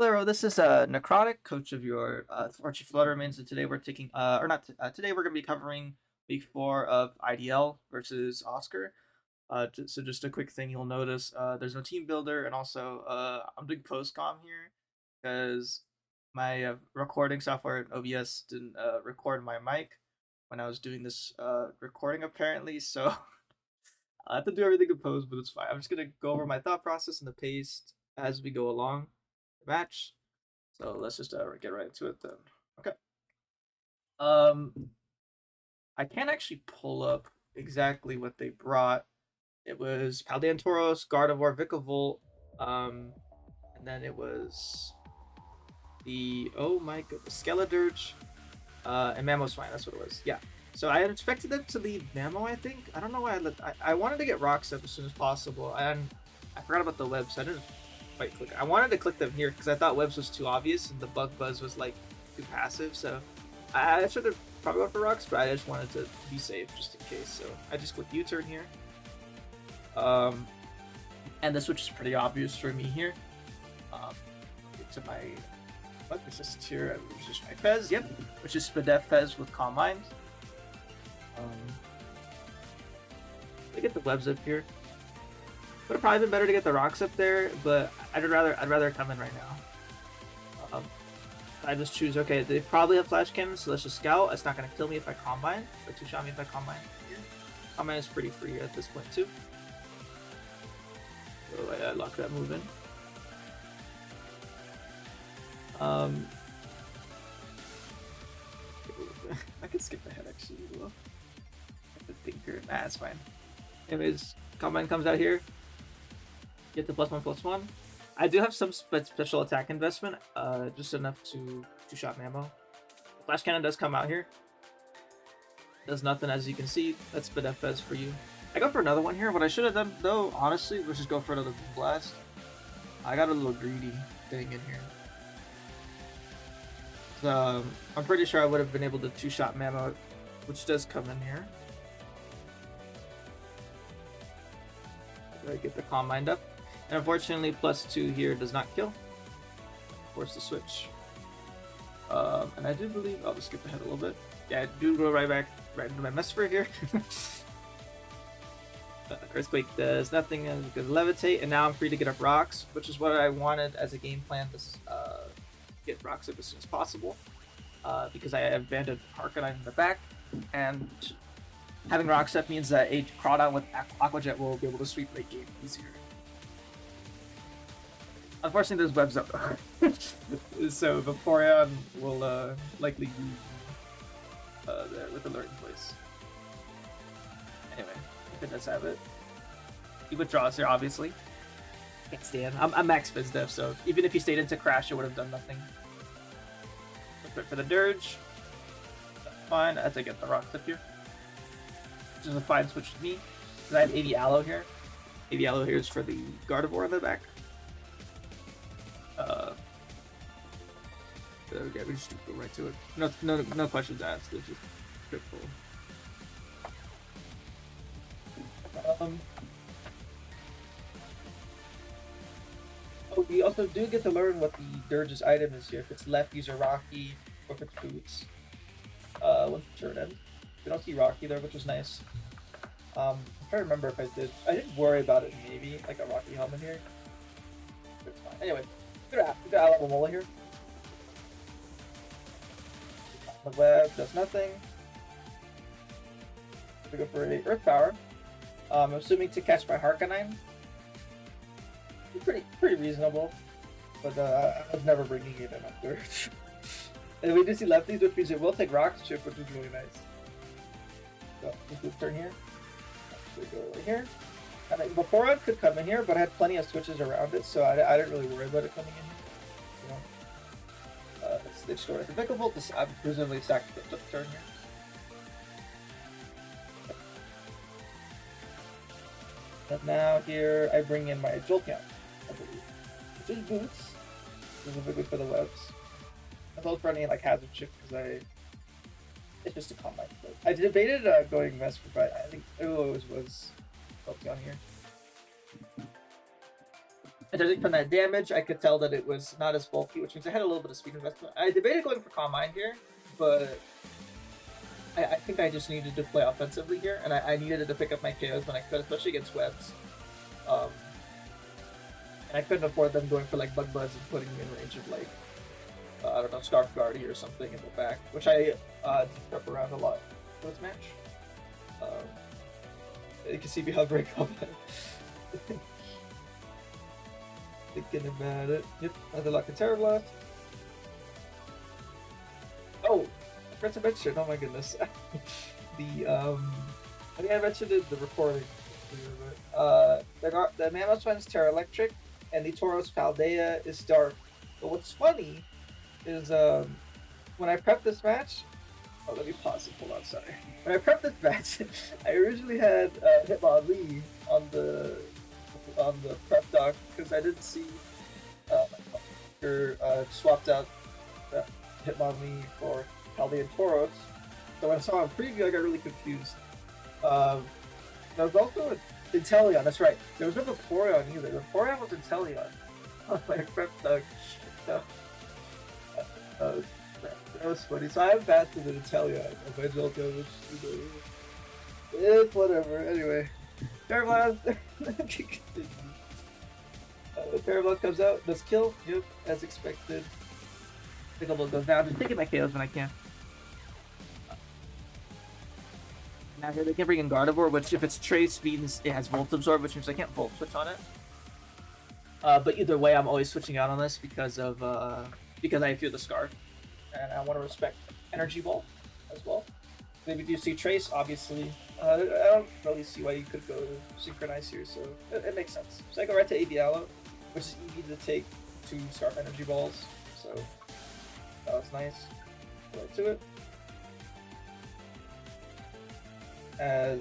Hello, this is Necrotic, coach of your Archie Fluttermans, and today we're taking, or not, today we're going to be covering week 4 of IDL versus Oscar. So just a quick thing you'll notice, there's no team builder, and also I'm doing post-com here because my recording software at OBS didn't record my mic when I was doing this recording apparently, so I have to do everything in post, but it's fine. I'm just going to go over my thought process and the pace as we go along the match. So let's just get right into it then. Okay. Um, I can't actually pull up exactly what they brought. It was Paldeantoros, Gardevoir, Vikavolt, and then it was the oh my god, Skeledirge, and Mamoswine. That's what it was. Yeah. So I had expected them to lead Mamo. I think I don't know why I wanted to get rocks up as soon as possible, and I forgot about the webs. I didn't quite click. I wanted to click them here because I thought webs was too obvious and the bug buzz was like too passive. So I should have probably went for rocks, but I just wanted to be safe just in case. So I just clicked U-turn here. And the switch is pretty obvious for me here. Get to my what is this here? It's just my Fez, yep, which is Spadef Fez with Calm Mind. I get the webs up here. Would have probably been better to get the rocks up there, but I'd rather come in right now. I just choose, okay, they probably have flash cannons, so let's just scout. It's not going to kill me if I combine, or two-shot me if I combine here. Combine is pretty free at this point too. So I lock that move in. I can skip ahead actually as well. The thinker, nah, it's fine. Anyways, combine comes out here. Get the +1/+1. I do have some special attack investment, just enough to two-shot Mamo. The flash cannon does come out here. Does nothing, as you can see. That's Spadef Fez for you. I go for another one here. What I should have done, though, honestly, was just go for another blast. I got a little greedy thing in here. So, I'm pretty sure I would have been able to two-shot Mamo, which does come in here. I get the Calm Mind up. And unfortunately, +2 here does not kill. Force the switch. And I do believe I'll just skip ahead a little bit. Yeah, I do go right into my Mesfer here. Earthquake does nothing because Levitate, and now I'm free to get up rocks, which is what I wanted as a game plan to get rocks up as soon as possible. Because I have banded Arcanine in the back, and having rocks up means that a Crawdon with Aqua Jet will be able to sweep late game easier. Unfortunately, there's webs up though. So Vaporeon will likely be there with the lure in place. Anyway, if it does have it. He withdraws here, obviously. Can't stand. I'm max Fizz Def, so even if he stayed into Crash, it would have done nothing. But for the Dirge, that's fine. I have to get the rocks up here. Which is a fine switch with me. Because I have 80 Aloe here. 80 Aloe here is for the Gardevoir in the back. Okay, we just go right to it. No questions asked. It's just triple. Oh, we also do get to learn what the Dirge's item is here. If it's left, use a Rocky, or if it's Boots. Once the turn ends. We don't see Rocky there, which is nice. I'm trying to remember if I did. I did worry about it, maybe, like a Rocky helmet here. But it's fine. Anyway, we got Alamomola here. The web does nothing. We go for a Earth Power. I'm assuming to catch my Harkonine. Pretty reasonable, but I was never bringing it in after. And we do see lefties, which means it will take Rock Chip, which is really nice. So this turn here. We go right here. And before I could come in here, but I had plenty of switches around it, so I didn't really worry about it coming in here. You know, they store it. The Vikavolt is presumably sacked the turn here. And now here I bring in my Jolteon, I believe. Which is Boots. This is really good for the webs. I'm both running like Hazard Chip because it's just a combine. I debated going Vesper, but I think it always was Jolteon here. And judging from that damage, I could tell that it was not as bulky, which means I had a little bit of speed investment. I debated going for Calm Mind here, but I think I just needed to play offensively here, and I needed to pick up my KOs when I could, especially against webs. And I couldn't afford them going for like Bug Buzz and putting me in range of like, I don't know, Scarf Guardy or something in the back, which I jumped up around a lot for this match. You can see me hovering up. Thinking about it. Yep, another Lock and Terror Blast. Oh, I forgot to mention, oh my goodness. I think I mentioned it in the recording. The Mamoswine is Terra Electric, and the Tauros Paldea is Dark. But what's funny is when I prepped this match, oh, let me pause it. Hold on, sorry. When I prepped this match, I originally had Hitmonlee on the prep doc because I didn't see swapped out Hitmonlee for Paldea and Tauros. So when I saw him preview, I got really confused. There was also Inteleon, that's right. There was no Vaporeon either. Vaporeon was Inteleon on my prep doc. That was funny. So I have faster than Inteleon of my Jolteon, which is whatever. Anyway, Terrablast. Terrablast comes out, does kill. Yep, as expected. Pickable goes down. Just taking my KOs when I can. Now here they can bring in Gardevoir, which if it's Trace means it has Volt Absorb, which means I can't Volt Switch on it. But either way, I'm always switching out on this because I fear the Scarf, and I want to respect Energy Ball as well. Maybe do you see Trace? Obviously, I don't really see why you could go Synchronize here, so it makes sense. So I go right to IDL, which is easy to take 2 Scarf Energy Balls. So that was nice. Go right to it. As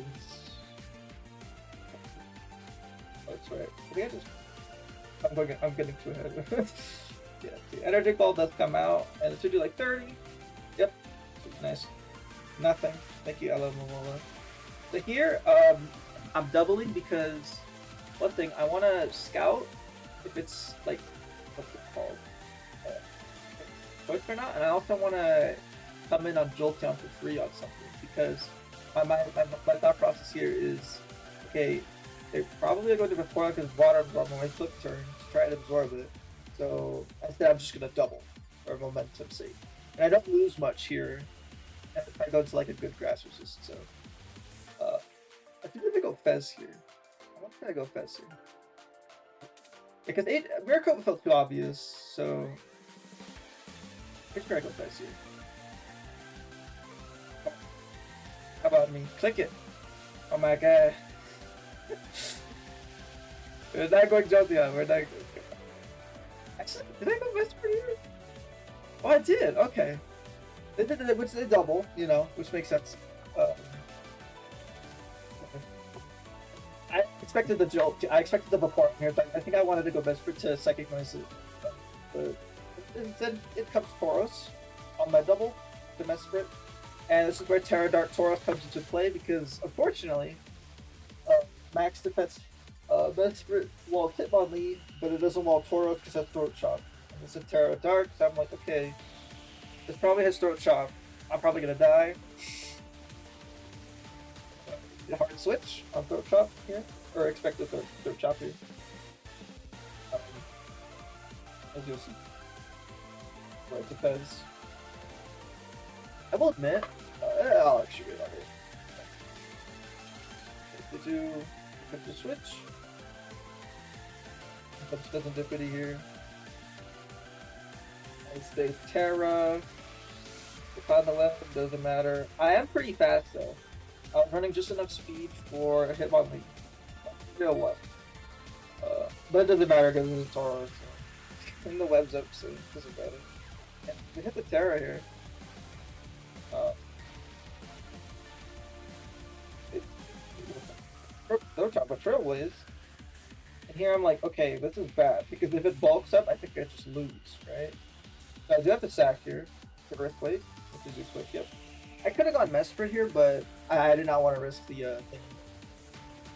oh, that's right. I think I'm getting too ahead. Yeah, the Energy Ball does come out, and it should do like 30. Yep, nice. Nothing. Thank you, lmao. So here, I'm doubling because one thing I want to scout if it's like what's it called, choice or not, and I also want to come in on Jolteon for free on something because my thought process here is okay. They're probably going to Vaporeon because Water Absorb on my flip turn to try and absorb it. So instead, I'm just gonna double for momentum's sake, and I don't lose much here. And if I go to like a good grass resist, so I think I'm gonna go Fez here. I want to go Fez here because Miracle felt too obvious, so I'm gonna go Fez here. How about me? Click it. Oh my god. We're not going Jolteon. We're not. Actually, did I go Vesper here? Oh, I did. Okay. Which they double, you know, which makes sense. I expected the Jolt. I expected the Vaporeon here, but I think I wanted to go Vesper to Psychic Noise. But instead, it comes Tauros on my double to Mesprit. And this is where Terra Dark Tauros comes into play because, unfortunately, max defense Mesprit wall Hitmonlee, but it doesn't wall Tauros because that's Throat Chop. And it's a Terra Dark, so I'm like, okay, this probably has Throat Chop. I'm probably gonna die. Hard switch on Throat Chop here, or expected Throat Chop here. As you'll see. Right to Fez. I will admit, I'll actually get on it. If they do the switch, but doesn't do pretty here. It stays Terra. If on the left, it doesn't matter. I am pretty fast though. I'm running just enough speed for a Hitmonlee. You know what? But it doesn't matter because it's a Tauros. So. And the web's up, so it doesn't matter. And we hit the Terra here. Throat Chop, but Trailblaze. And here I'm like, okay, this is bad because if it bulks up, I think I just lose, right? So I do have to sack here for Earthquake, which is quick. Yep. I could have gone Mesprit here, but I did not want to risk the thing.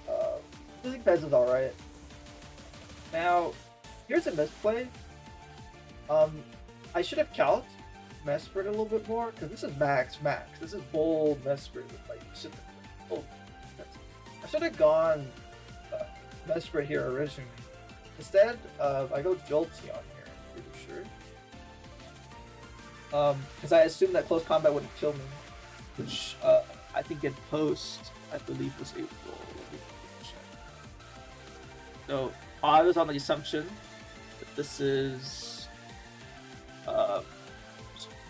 I think Fez is alright. Now, Here's a misplay. I should have calced Mesprit a little bit more because this is max. This is bold Mesprit with like oh, I should have gone Mesprit here originally. Instead, I go Jolteon here. I'm pretty sure. Because I assumed that close combat wouldn't kill me, which I think in post I believe was April. So I was on the assumption that this is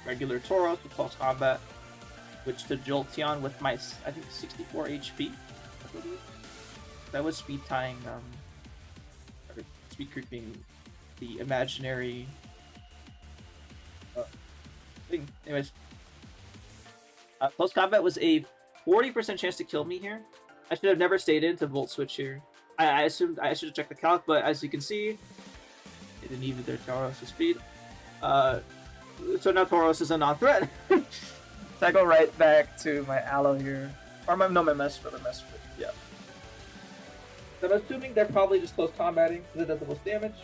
regular Tauros with close combat, which to Jolteon with my I think 64 HP. I believe that was speed tying, or speed creeping the imaginary thing. Anyways, close combat was a 40% chance to kill me here. I should have never stayed in to Volt Switch here. I assumed I should have checked the calc, but as you can see, it didn't even their Tauros' speed. So now Tauros is a non-threat. So I go right back to my Aloe here. Or my Mesprit. Yeah. So I'm assuming they're probably just close combating because it does the most damage.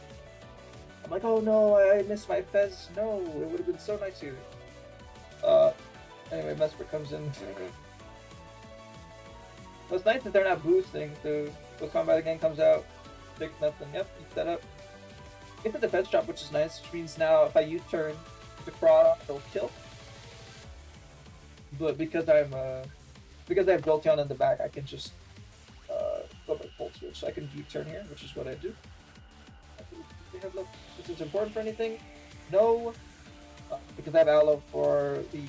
I'm like, oh no, I missed my Fez. No, it would have been so nice here. Anyway, Mesprit comes in. What's nice is they're not boosting, so close combat again comes out. Fix nothing. Yep, eat that up. Get the defense drop, which is nice, which means now if I U-turn the Crowd, it'll kill. But because I have Jolteon in the back, I can just go by Volt Switch. So I can U-turn here, which is what I do. This is important for anything? No, because I have Aloe for the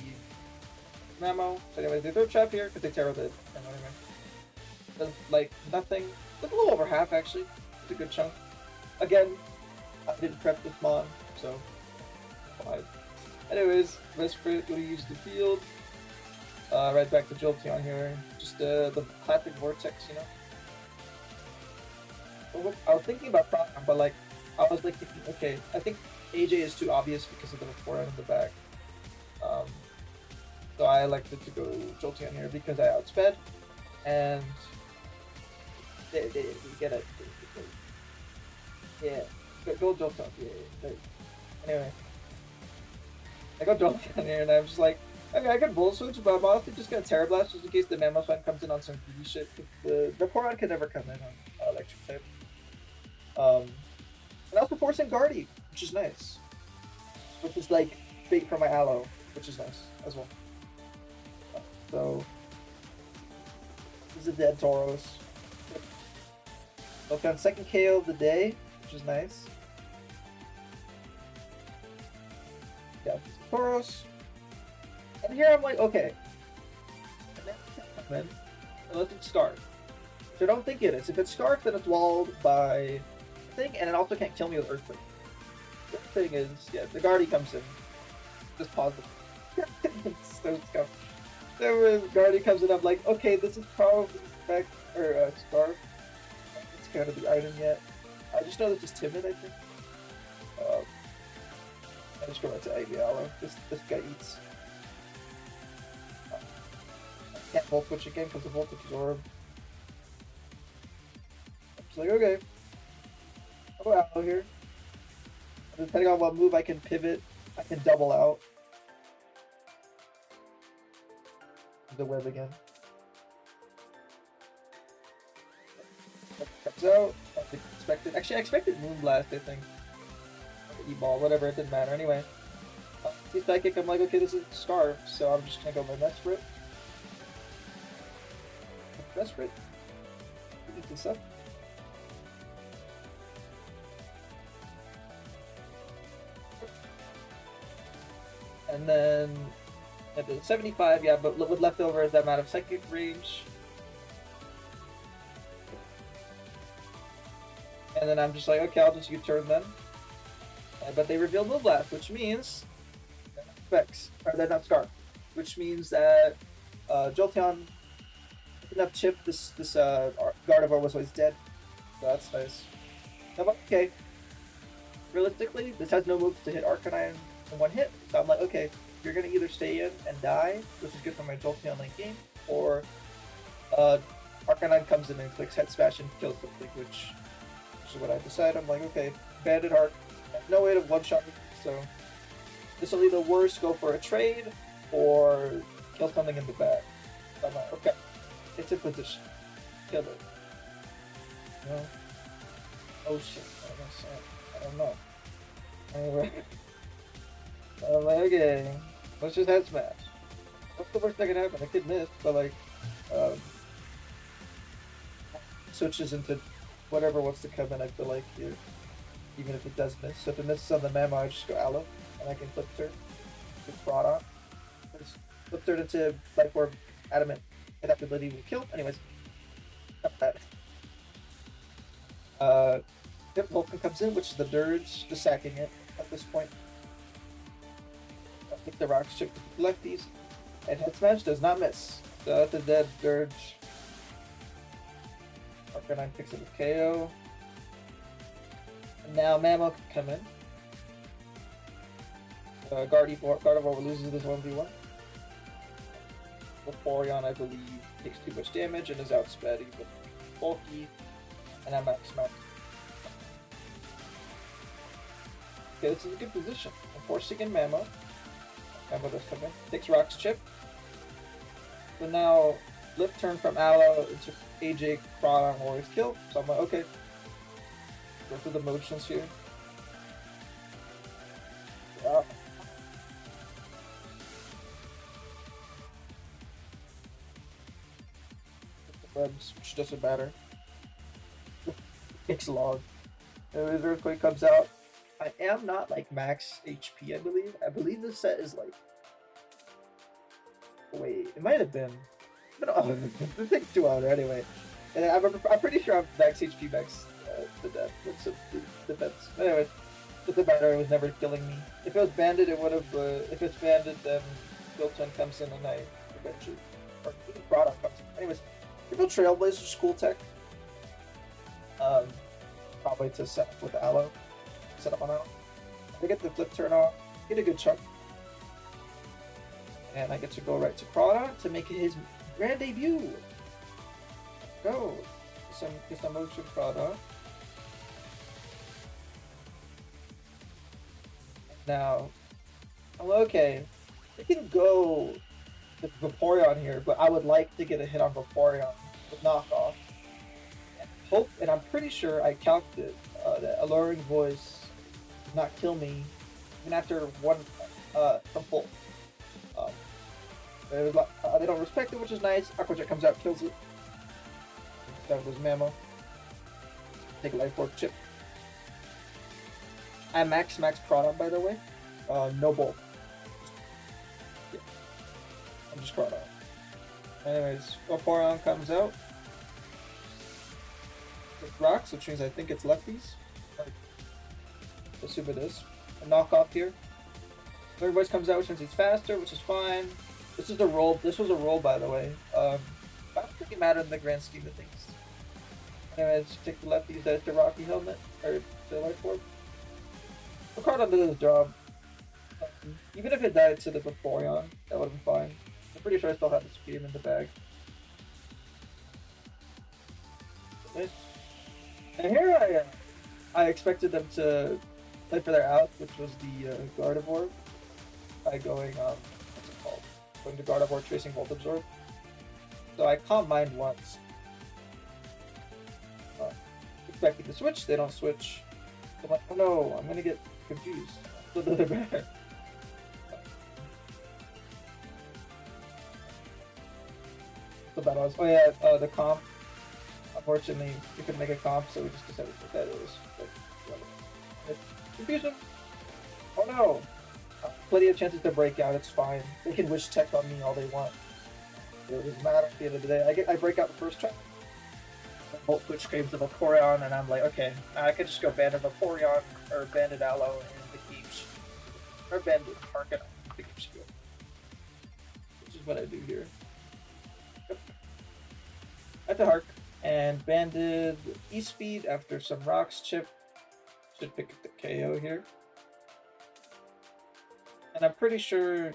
lmao. So anyway, they throw trap here because they Terra the anyway. Does like nothing. It's a little over half actually. It's a good chunk. Again, I didn't prep this mon, so fine. Anyways, Mesprit will use the field. Right back to Jolteon here. Just the classic Vortex, you know. I was thinking about Proton, but like I was like thinking, okay, I think AJ is too obvious because of the forehand in the back. So I elected to go Jolteon here because I outsped, and they get it. Yeah, go Jolteon. Yeah. Anyway, I got Jolteon here, and I'm just like, okay, I can Volt Switch, but I'm honestly just gonna Terra Blast just in case the Mamoswine comes in on some greedy shit. The Poron can never come in on electric type. And also forcing Guardy, which is nice. Which is like bait for my Aloe, which is nice as well. So this is a dead Tauros. So I found second KO of the day, which is nice. Yeah, Tauros. And here I'm like, okay. Unless it's Scarf. So don't think it is. If it's Scarf, then it's walled by thing, and it also can't kill me with Earthquake. The thing is, yeah, the Guardy comes in. Just pause it. So when Guardy comes in, I'm like, okay, this is probably Spec or Scarf. It's kind of the item yet. I just know this is timid, I think. I just go right to IDL. This guy eats. I can't Volt Switch again because the Voltage Orb. I'm just like, okay. I'll go out here. And depending on what move I can pivot, I can double out. The web again. Comes out. I expected. Actually, I expected Moonblast, I think. E-ball, whatever, it didn't matter. Anyway. He's psychic, I'm like, okay, this is Scarf, so I'm just gonna go my Mesprit. Mesprit. Eat this up. And then at the 75, yeah, but with leftovers, that amount of psychic range. And then I'm just like, okay, I'll just U-turn then. But they reveal Moonblast, which means they're not Specs, or they're not Scarf, which means that Jolteon enough chip this Gardevoir was always dead, so that's nice. I'm like, okay, realistically, this has no moves to hit Arcanine in one hit, so I'm like, okay, you're gonna either stay in and die, which is good for my Jolteon late game, or Arcanine comes in and clicks Head Smash and kills something, which is what I decide. I'm like, okay, banded Hark. No way to one-shot me, so this will either worse go for a trade or kill something in the bag. So I'm like, okay, it's in position. Kill it. No. Oh shit, I don't know. Anyway. I'm like, okay, let's just head smash. What's the worst that can happen? I could miss, but like, switches into whatever wants to come in, I feel like, here. Even if it does miss. So if it misses on the memo, I just go aloe, and I can flip turn. Get Product. Just flip turn into Life Orb, Adamant. Adaptability will kill. Anyways. Not bad. Yep, Vulcan comes in, which is the Dirge, just sacking it at this point. I'll take the Rocks, chip the lefties. And Head Smash does not miss. So that's a dead Dirge. Arcanine picks it with KO. And now Mamo can come in. Gardevoir loses this 1v1. Vaporeon, I believe, takes too much damage and is outsped even bulky. And I'm max. Okay, this is a good position. I'm forcing in Mamo. Mamo does come in. Takes Rock's Chip. So now, lift turn from Aloe into AJ, Crawdon, Warriors kill. So I'm like, okay. Go through the motions here. Wow. Webs, which doesn't matter. It's log. Anyways, Earthquake comes out. I am not like max HP, I believe. I believe this set is like. Wait, it might have been. But oh, the thing's too out anyway. And I'm pretty sure I'm max HP, max the death. That's the defense. Anyway, it doesn't matter. It was never killing me. If it was banded, it would have. If it's banded, then Jolteon comes in and I eventually. Or even Product comes in. Anyways, if a Trailblazer school tech. Probably to set up with Aloe. Set up on out. I get the flip turn off, get a good chunk. And I get to go right to Crawdon to make it his grand debut. Go. Get some motion Crawdon. Now, I'm okay. I can go with Vaporeon here, but I would like to get a hit on Vaporeon with knockoff. And I'm pretty sure I calculated that Alluring Voice did not kill me even after one from full. They don't respect it, which is nice. Aquajet comes out, kills it. That was Mamo. Take a Life Orb chip. I max Crawdon, by the way. No Boke. Yeah. I'm just Crawdon. Anyways, Vaporeon comes out. Rocks, which means I think it's lefties. Assume it is. A knockoff here. Third voice comes out, which means he's faster, which is fine. This is a roll. This was a roll, by the way. I don't think it mattered in the grand scheme of things. Anyways, take the lefties, that's the Rocky helmet, or the Life Orb. The card under this job. Even if it died to the Vaporeon, that would have been fine. I'm pretty sure I still have the Speed in the bag. Nice. And here I expected them to play for their out, which was the Gardevoir, by going, what's it called? Going to Gardevoir, tracing Volt Absorb. So I calm mind once. Expecting to switch, they don't switch. So I'm like, oh no, I'm gonna get confused. So they're better. So that was, oh yeah, the comp. Unfortunately, we couldn't make a comp, so we just decided that it was like, confusion. Oh no! Plenty of chances to break out, it's fine. They can wish tech on me all they want. It doesn't matter at the end of the day. I break out the first try. Bolt switch screams the Vaporeon, and I'm like, okay, I could just go Banded Vaporeon, or Banded Aloe, and the Keeps. Or Banded Arcanine, the Keeps skill. Which is what I do here. Yep. At the Hark. And Banded E-Speed after some Rocks chip. Should pick up the KO here. And I'm pretty sure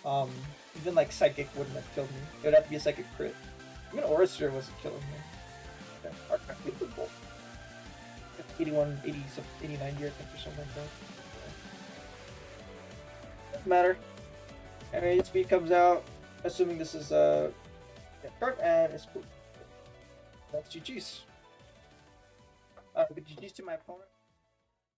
even like Psychic wouldn't have killed me. It would have to be a Psychic crit. Even Aura Sphere wasn't killing me. Okay, Arcanine with the Bolt. 81, 80, 89 year, I think, or something like that. Doesn't matter. Anyway, speed comes out, assuming this is sharp, and it's cool. That's GG's. Good GG's to my opponent.